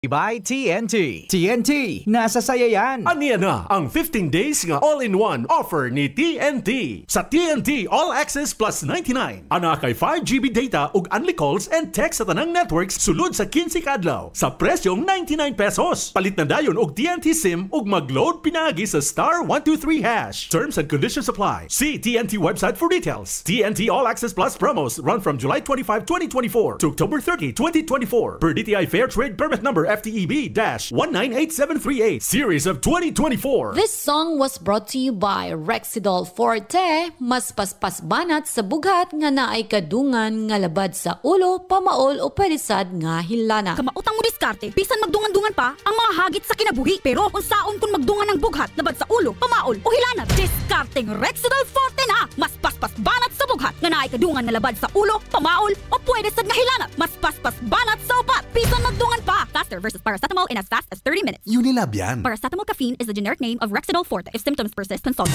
By TNT. TNT, nasa saya yan. Aniya na ang 15 days nga all-in-one offer ni TNT. Sa TNT All Access Plus 99. Ana kay 5GB data ug unli calls and text sa tanang networks sulod sa 15 kadlaw. Sa presyong 99 pesos. Palit na dayon og TNT SIM ug mag-load pinagi sa *123#. Terms and conditions apply. See TNT website for details. TNT All Access Plus promos run from July 25, 2024 to October 30, 2024. Per DTI Fair Trade Permit Number FTEB-198738 Series of 2024. This song was brought to you by Rexidol Forte. Mas paspas banat sa bugat nga naay kadungan nga labad sa ulo, pamaol o palisad nga hilana. Kamautang mo diskarte, bisan magdungan-dungan pa ang mga hagit sa kinabuhi. Pero unsaon kung magdungan ng bughat, labad sa ulo, pamaol o hilana, diskarteng Rexidol Forte na. Mas paspas banat sa bughat nga naay kadungan nga labad sa ulo, pamaol o pwede sad nga hilana. Mas paspas banat sa upat, bisan magdungan pa. Faster versus paracetamol in as fast as 30 minutes. Unilab yan. Paracetamol caffeine is the generic name of Rexidol Forte. If symptoms persist, consult.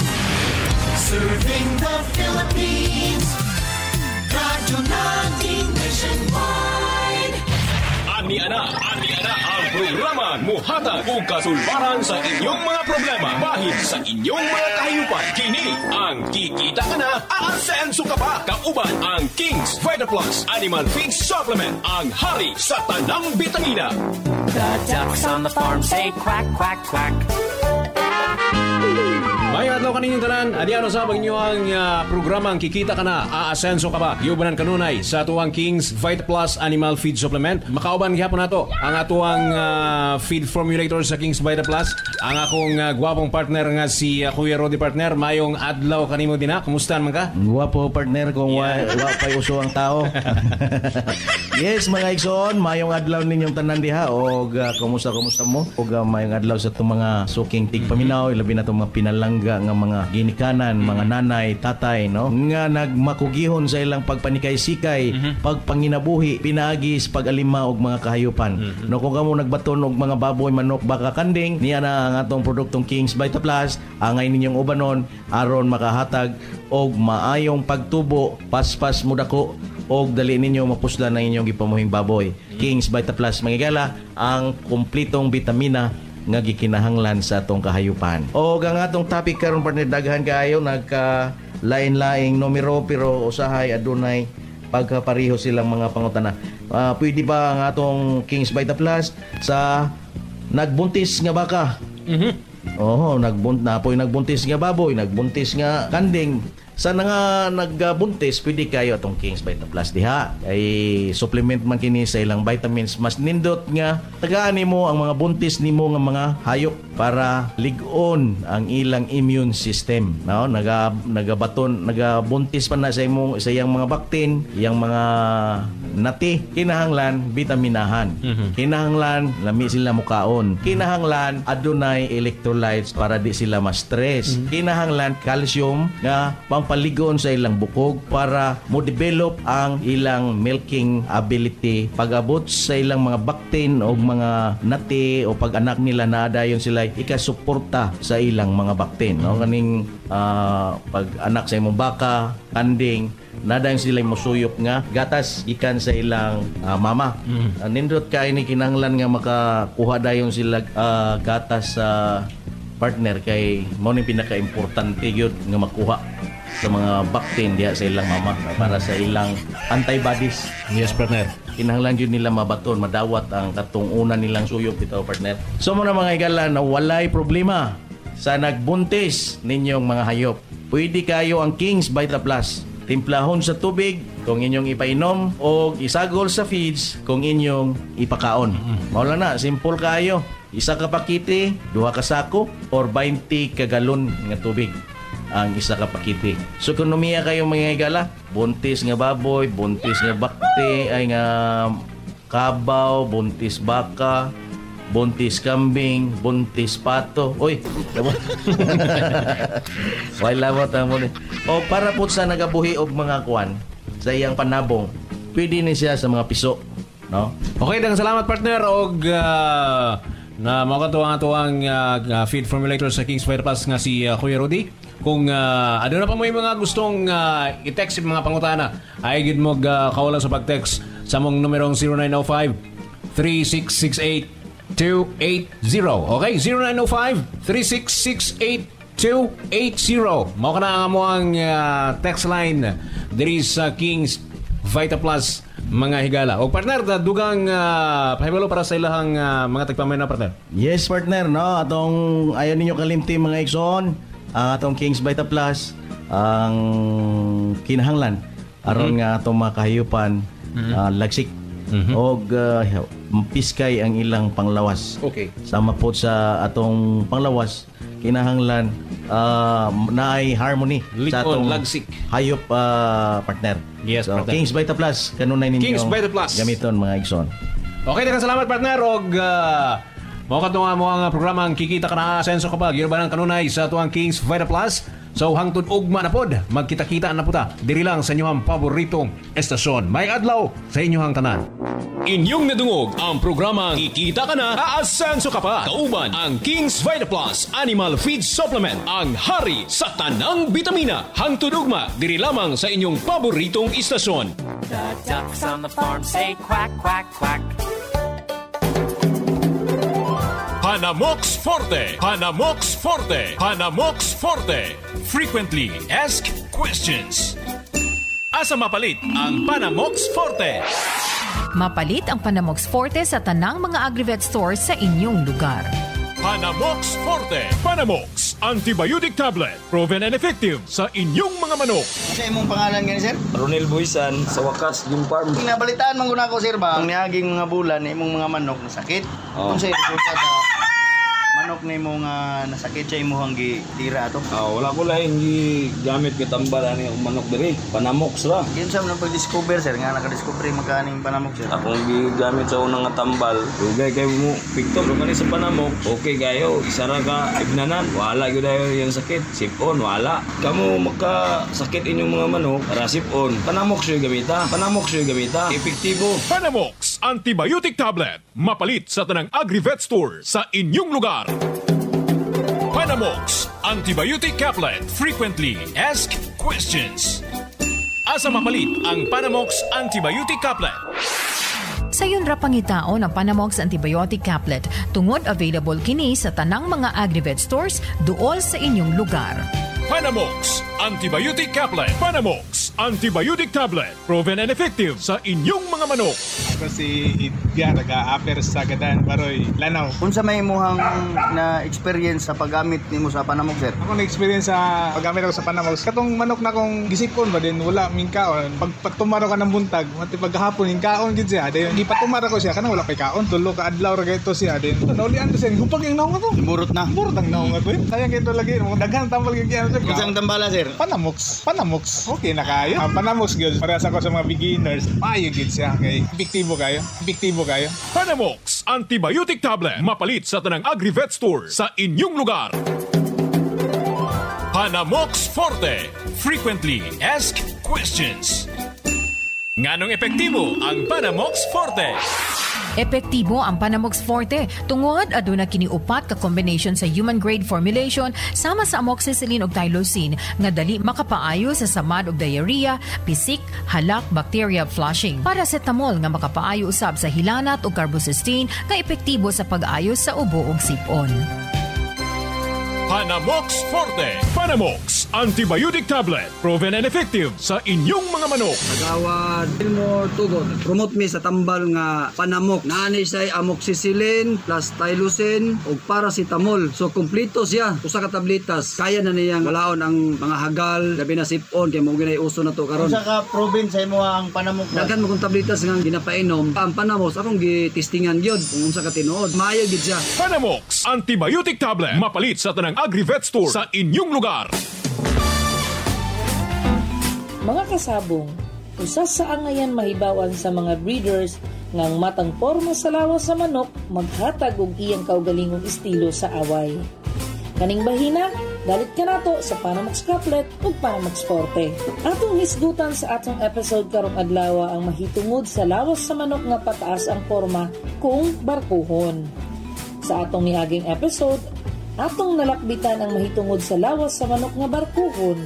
Serving the Philippines. Radyo natin nationwide. Ani-ana ang programa muhatag og kasulbaran sa inyong mga problema bahid sa inyong mga kahiyupan. Kini ang Kikita Ka Na, aasenso ka pa. Kauban ang King's Vita Plus Animal Feed Supplement, ang hari sa tanang bitamina. The ducks on the farm say quack, quack, quack. May adlaw kaninyong tanan, adiano sa inyo ang programang Kikita Ka Na, aasenso ka ba? Giubanan kanunay sa atuang King's Vita Plus Animal Feed Supplement. Makauban gihapon nato ang atuang feed formulator sa King's Vita Plus. Ang akong gwapong partner nga si Kuya Rodi partner. Mayong adlaw kanimo din ha. Kumusta man ka? Gwapo partner kung wa pay uso ang tao. Yes mga igsoon, mayong adlaw ninyong tanan diha og kumusta mo? Og mayong adlaw sa itong mga suking tigpaminaw, ilabi na itong mga pinalangga nga mga ginikanan, mga nanay, tatay, no? Nga nagmakugihon sa ilang pagpanikay-sikay, pagpanginabuhi, pinaagis, pag-alima og mga kahayupan. No, kung kamo nagbaton og mga baboy, manok, baka, kanding, niya na ang atong produktong King's Vita Plus, angay ninyong ubanon, aron makahatag og maayong pagtubo, paspas mudako, og dali ninyo mapuslan na inyong gipamuhing baboy. King's Vita Plus, magigala, ang kumplitong vitamina nga gikinahanglan sa atong kahayupan. O ang atong topic karon partner, daghan kaayo nagka lain-laing numero pero usahay adunay pagkapareho silang mga pangutana. Pwede ba ang atong King's Vita Plus sa nagbuntis nga baka? Nagbuntis nga baboy, nagbuntis nga kanding. Sa nga nagbuntis, pwede kayo atong King's Vita Plus diha. Ay supplement man kini sa ilang vitamins. Mas nindot nga tagaan nimo ang mga buntis nimo nga mga hayop para lig-on ang ilang immune system. No? Nagabuntis pa na sa iyang mga baktin, iyang mga nati. Kinahanglan vitaminahan. Kinahanglan lami sila mukaon. Kinahanglan adunay electrolytes para di sila ma-stress. Kinahanglan calcium nga paligon sa ilang bukog para mo-develop ang ilang milking ability. Pag-abot sa ilang mga baktin o mga nati o pag-anak nila na dayon sila ikasuporta sa ilang mga baktin. No? Kaning pag-anak sa imong baka, kanding, nadayon sila musuyop nga gatas gikan sa ilang mama. Nindot kay ni kinahanglan nga makakuha dayon sila gatas sa partner kay mao ni pinaka-importante gyud nga makuha sa mga baktin diha sa ilang mama para sa ilang antibodies. Yes, partner. Kinahanglan yun nila mabaton, madawat ang katong una nilang suyop bitaw, partner. So muna mga igala na walay problema sa nagbuntis ninyong mga hayop. Pwede kayo ang King's Vita Plus. Timplahon sa tubig kung inyong ipainom o isagol sa feeds kung inyong ipakaon. Maula na, simple kayo. Isa ka pakiti, duha ka sako, or 20 ka galon nga tubig ang isa ka pakiti. So ekonomiya kayo mga igala, buntis nga baboy, buntis nga bakte, ay nga kabaw, buntis baka, buntis kambing, buntis pato. Oy, labot. Why labot ang muli. O para po sa nagabuhi og mga kuan sa iyang panabong, pwede ni siya sa mga piso, no? Okay, daghang salamat partner og na makatuwang feed formulator sa King's Vita Plus nga si Kuya Rudy. Kung ano na pa mo yung mga gustong i-text yung mga pangutana, ay gid mo kawalan sa pag-text sa mong numerong 0905 3668 Okay, 0905-3668-280. Mao ka na ang amuang text line diri sa Kings Vita Plus mga higala. O partner, dugang pahibalo para sa ilahang mga tagpamay na partner. Yes, partner, no? Atong ayaw ninyo kalimti mga Exxon, ang atong Kings Vita Plus, ang kinahanglan aron nga atong makahayupan lagsik og piskay ang ilang panglawas. Okay. Sama po sa atong panglawas, kinahanglan naay harmony sa atong lagsik hayop partner. Yes, so, partner. Kings Vita Plus, kanunay ninyo Kings Vita Plus. gamiton mga Exxon. Okay, daghang salamat partner og mao kadto nga mo ang programa ang kikita ka na asenso kapag ginubanan kanunay sa tuang Kings Vita Plus. So hangtod ugma na pod, magkita-kita na puta diri lang sa inyong paboritong estasyon. May adlaw sa inyong tanan. Inyong nadungog ang programang Kikita Ka Na, Aasenso Ka Pa. Kauban ang Kings Vita Plus Animal Feed Supplement, ang hari sa tanang bitamina. Hangtod ugma diri lamang sa inyong paboritong istasyon. The ducks on the farm say quack, quack, quack. Panamox Forte, Panamox Forte, Panamox Forte. Frequently asked questions. Asa mapalit ang Panamox Forte? Mapalit ang Panamox Forte sa tanang mga Agrivet stores sa inyong lugar. Panamox Forte. Panamox Antibiotic Tablet. Proven and effective sa inyong mga manok. Sa imong pangalan gani sir? Ronel Buisan sa Wakas Game Farm. Nabalitaan man guna ko sir ba ang niaging mga bulan na imong mga manok nasakit. Kung sa resulta sa manok na imong nasakit sa imong gitira ato. Wala ko lang hindi gamit kitambal ani ang manok diri. Panamox ra. Yun sa nang pag-discover sir nga naka-discover magkaning Panamox sir. Akong gigamit sa unang nga tambal. Dugay kay mo picto kani sa Panamox. Okay gayo, isa ra ka ignanan. Wala gyud ayo yung sakit. Sipon wala. Kamo magkasakit inyong mga manok, ra sipon. Panamox yung gamita. Panamox yung gamita. Epektibo. Panamox Antibiotic Tablet. Mapalit sa tanang Agrivet store sa inyong lugar. Panamox Antibiotic Caplet. Frequently asked questions. Asa mapalit ang Panamox Antibiotic Caplet? Sa yun ra pangitaon ang Panamox Antibiotic Caplet. Tungod available kini sa tanang mga Agrivet stores duol sa inyong lugar. Panamox Antibiotic Caplet. Panamox Antibiotic Tablet. Proven and effective sa inyong mga manok. Ako si Idya, nag-a-apper sa Gadan, Baroy, Lanao. Kung sa may muhang na-experience sa paggamit nimo sa Panamox sir? Ako na-experience sa paggamit ako sa Panamox. Katong manok na kong gisipon ba din, wala mingkaon. Pag tumaro ka ng buntag, mati paghapon mingkaon gid siya. Dayon di pa tumaro ko siya, kana wala pay kaon. Tulo ka adlaw ra gayto siya din. Naulian to siya, hupag yung naong ako. Burot na. Burot ang naong ako. Sayang kito lagi, daghan tambal gyud yan. Isang tambala sir? Panamox. Panamox. Okay na kayo. Panamox gyud para sa ko sa mga beginners. Payo gid siya kay epektibo kayo. Epektibo kayo. Panamox Antibiotic Tablet. Mapalit sa tanang Agrivet store sa inyong lugar. Panamox Forte. Frequently asked questions. Nganong epektibo ang Panamox Forte? Epektibo ang Panamox Forte tungod aduna kini upat ka combination sa human grade formulation sama sa amoxicillin ug tylosin nga dali makapaayo sa samad ug diarrhea, pisik, halak, bacteria flushing. Paracetamol nga makapaayo usab sa hilanat ug carbocysteine nga epektibo sa pag-ayos sa ubo ug sipon. Panamox Forte. Panamox Antibiotic Tablet. Proven and effective sa inyong mga manok. Agawad Gilmore Tugon. Promote mi sa tambal nga Panamox. Naani say amoxicillin plus tylosin ug paracetamol. So kompleto siya. Usa ka tablitas. Kaya na niyang walaon ang mga hagal, labi na sipon kay mao ginay uso na to karon. Usa ka proven sa imo ang Panamox. Daghan mo kung tablitas nga ginapainom. Ang Panamox akong gitistingan gyud kung unsa ka tinuod. Maayo gid siya. Panamox Antibiotic Tablet. Mapalit sa tanang Agrivet store sa inyong lugar. Mga kasabong, usa sa angayan mahibawan sa mga breeders ngang matang porma sa lawas sa manok maghatag og iyang kaugalingong estilo sa away. Kaning bahina, dalit ka nato sa Panamox Caplet ug Panamox Forte. Atong hisgutan sa atong episode karong adlaw ang mahitungod sa lawas sa manok nga pataas ang porma kung barkuhon. Sa atong niaging episode, atong nalakbitan ang mahitungod sa lawas sa manok nga barkuhon.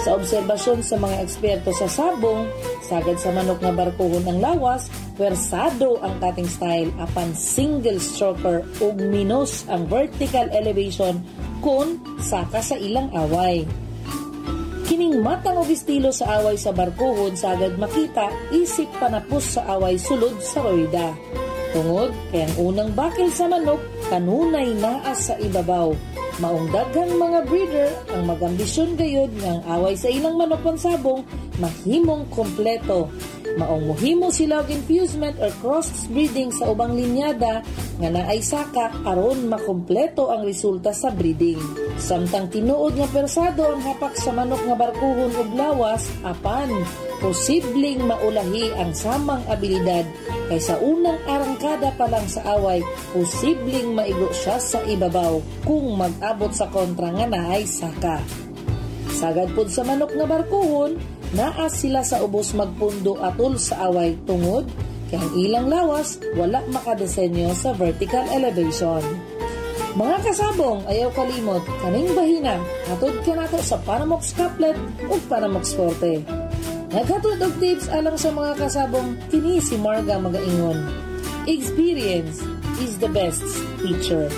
Sa obserbasyon sa mga eksperto sa sabong, sagad sa manok nga barkuhon ang lawas, Pwersado ang cutting style apan single stroker ug minus ang vertical elevation kun saka sa ilang away. Kining matang og estilo sa away sa barkuhon sagad makita isip panapos sa away sulod sa rueda. Tungod kay ang unang bakil sa manok kanunay naa sa ibabaw. Maong daghang mga breeder ang magambisyon gayud nga ang away sa ilang manok pansabong mahimong kompleto. Maong muhimo sila og infusement or cross-breeding sa ubang linyada nga naay saka aron makompleto ang resulta sa breeding. Samtang tinuod nga persado ang hapak sa manok nga barkuhon ug lawas, apan posibleng maulahi ang samang abilidad kaysa unang arangkada pa lang sa away, posibleng maigo siya sa ibabaw kung mag-abot sa kontra nga naay saka. Sagad pud sa manok nga barkuhon, naa sila sa ubos magpundo atol sa away tungod kay ang ilang lawas wala makadesenyo sa vertical elevation. Mga kasabong, ayaw kalimot kaning bahina hatod ka nato sa Panamox Couplet ug Panamox Forte. Naghatod og tips alang sa mga kasabong, kini si Marga magaingon. Experience is the best teacher.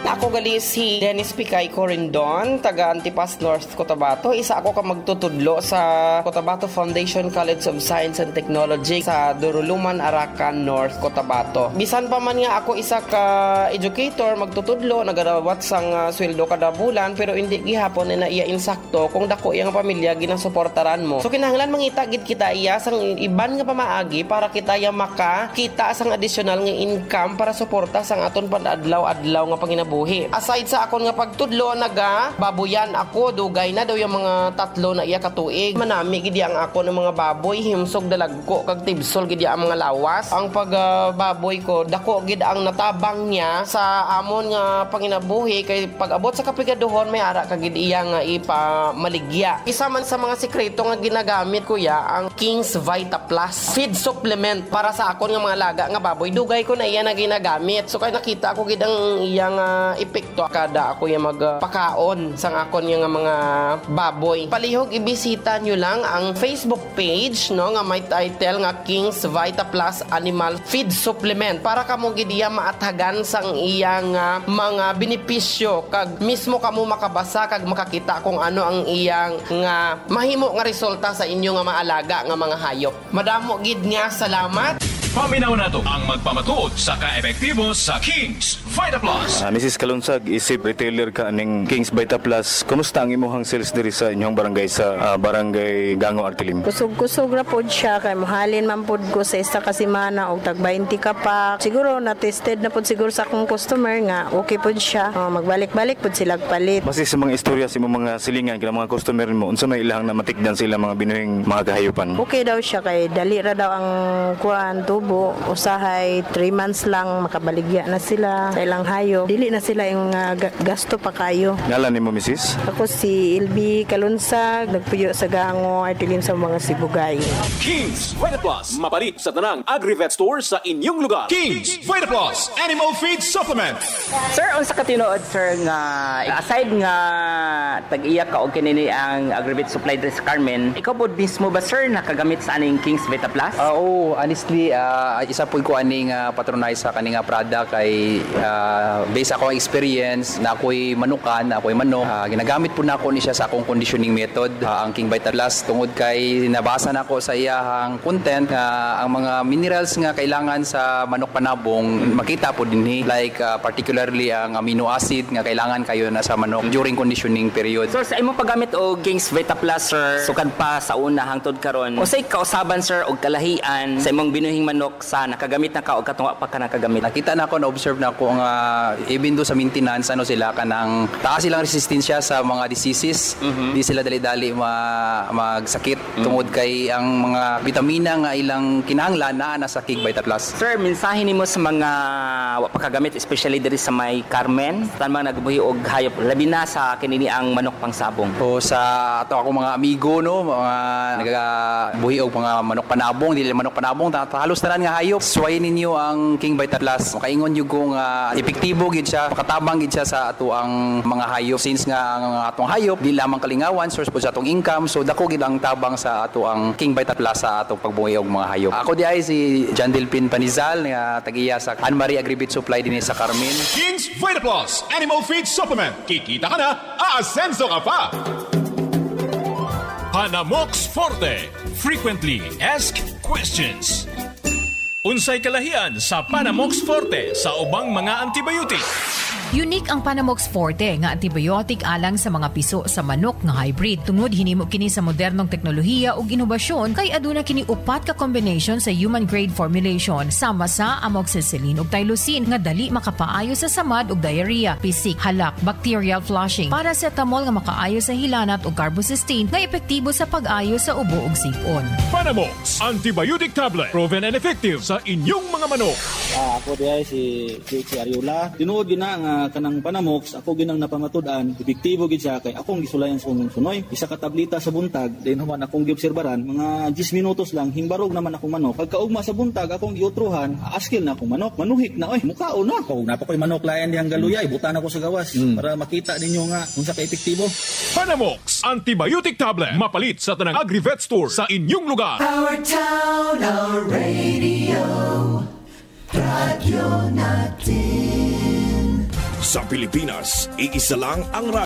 Ako gali si Dennis Picay Corindon, taga Antipas North, Cotabato. Isa ako ka magtutudlo sa Cotabato Foundation College of Science and Technology sa Duruluman, Arakan North, Cotabato. Bisan pa man nga ako isa ka educator, magtutudlo, nagarawat sang sweldo kada bulan, pero hindi gihapon na iya insakto kung dako iyang pamilya ginasuportaran mo. So kinahanglan mangita gid kita iya sang iban nga pamaagi para kita ya makakita sang additional nga income para suporta sang aton panadlaw-adlaw nga panginabuhi. Aside sa akon nga pagtudlo, baboyan ako, dugay na daw yung mga 3 na iya katuig. Manami gidi ang ako ng mga baboy, himsog dalagko kag tibsol gidi ang mga lawas. Ang pagbaboy ko, dako gid ang natabang niya sa amon nga panginabuhi kay pag-abot sa kapigaduhon may ara kag gid iya nga ipamaligya. Isa man sa mga sikreto nga ginagamit ko ang King's Vita Plus feed supplement para sa akon nga mga laga nga baboy. Dugay ko na iya na ginagamit. So kay nakita ko gid ang iyang epekto kada ako yung magpakaon sang akon yung mga baboy. Palihog ibisita nyo lang ang Facebook page no nga may title nga King's Vita Plus Animal Feed Supplement para kamo gidiya maatagan sang iyang mga benepisyo kag mismo kamo makabasa kag makakita kung ano ang iyang nga mahimo nga resulta sa inyo nga maalaga nga mga hayop. Madamo gid nga salamat. Paminaw na to ang magpamatuod sa ka-epektibo sa King's Vita Plus. Mrs. Kalunsag, isip retailer ka aning King's Vita Plus. Kumusta ang imuhang sales diri sa inyong barangay sa barangay Gango Artilim? Kusog-kusog ra pod siya kay mahalin man pod ko sa isa ka semana og tag 20 ka pa. Siguro na tested na pod siguro sa akong customer nga okay pod siya. Magbalik-balik pod sila palit. Base sa mga istorya sa mga silingan kay mga customer mo, unsa may ilahang na matikdan sila mga binuhing mga kahayupan? Okay daw siya kay dali ra daw ang kuan usahay 3 months lang makabaligya na sila sa ilang hayop. Dili na sila yung gasto pa kayo. Ngalan ni mo, Mrs.? Ako si Ilby Kalunsag, nagpuyo sa Gango Artilim sa mga Sibugay. King's Vita Plus, mapalit sa tanang Agri-Vet store sa inyong lugar. King's Vita Plus Animal Feed Supplement. Sir, unsa ka tinuod sir nga aside nga tag-iya ka og kinini ang Agri-Vet supply sa Carmen, ikaw pod mismo ba sir nakagamit sa aning King's Vita Plus? Oo, honestly isa po ko aning patronize sa kaning product kay based ako ang experience na ako'y manukan, na ako'y manok. Ginagamit po na ako ni siya sa akong conditioning method, ang King Vita Plus, tungod kay nabasa na ako sa iyahang content ang mga minerals nga kailangan sa manok panabong makita po din like particularly ang amino acid nga kailangan kayo na sa manok during conditioning period. Sir, sa imong paggamit og King's Vita Plus sir, sukad pa sa una hangtod karon, usay kausaban sir og kalahian sa imong binuhing manok sa nakagamit na ka o katunga pa ka nakagamit? Nakita na ako, na-observe na ako nga even do sa maintenance, sila kanang taas silang resistensya sa mga diseases. Di sila dali-dali magsakit tungod kay ang mga vitamina nga ilang kinahanglan na nasa King Vita Plus. Sir, mensahe nimo sa mga pagkagamit especially diri sa may Carmen, tan mga nagbuhi og hayop labi na sa kinini ang manok pangsabong. O sa ato ako mga amigo no, mga nagabuhi og mga manok panabong, dili manok panabong, halos na tanan nga hayop, suwayin ninyo ang King Vita Plus. Makaingon yung kung epektibo gid siya, makatabang gid siya sa ato ang mga hayop. Since nga ang atong hayop di lamang kalingawan, source po sa atong income, so dako gid ang tabang sa ato ang King Vita Plus sa atong pagbuhi og mga hayop. Ako di ay si John Delpin Panizal nga tagiya sa Ann Marie Agribit Supply din sa Carmen. King's Vita Plus Animal Feed Supplement. Kikita ka na, aasenso ka pa! Panamox Forte. Frequently asked questions. Unsay kalahian sa Panamox Forte sa ubang mga antibiotic? Unique ang Panamox Forte nga antibiotic alang sa mga piso sa manok nga hybrid. Tungod hinimo kini sa modernong teknolohiya ug inobasyon kay aduna kini upat ka combination sa human grade formulation sama sa amoxicillin ug tylosin nga dali makapaayo sa samad ug diarrhea, pisik, halak, bacterial flushing, paracetamol nga makaayo sa hilanat ug carbocysteine nga epektibo sa pag-ayo sa ubo ug sipon. Panamox Antibiotic Tablet. Proven and effective sa inyong mga manok. Ako diay si Ariola. Tinuod gina nga kanang Panamox, ako ginang napamatud-an, epektibo gid siya kay akong gisulayan sa sunoy. Isa ka tableta sa buntag, din human akong giobserbaran, mga 10 minutos lang hingbarog naman akong manok. Pagkaugma sa buntag akong giutruhan, askil na akong manok. Manuhik na mukaon na. Kung napakoy manok layan diyang galuyay, butan ako sa gawas para makita ninyo nga unsa ka epektibo. Panamox Antibiotic Tablet. Mapalit sa tanang Agri-Vet Store sa inyong lugar. Our town, our radio. Radyo natin. Sa Pilipinas, iisa lang ang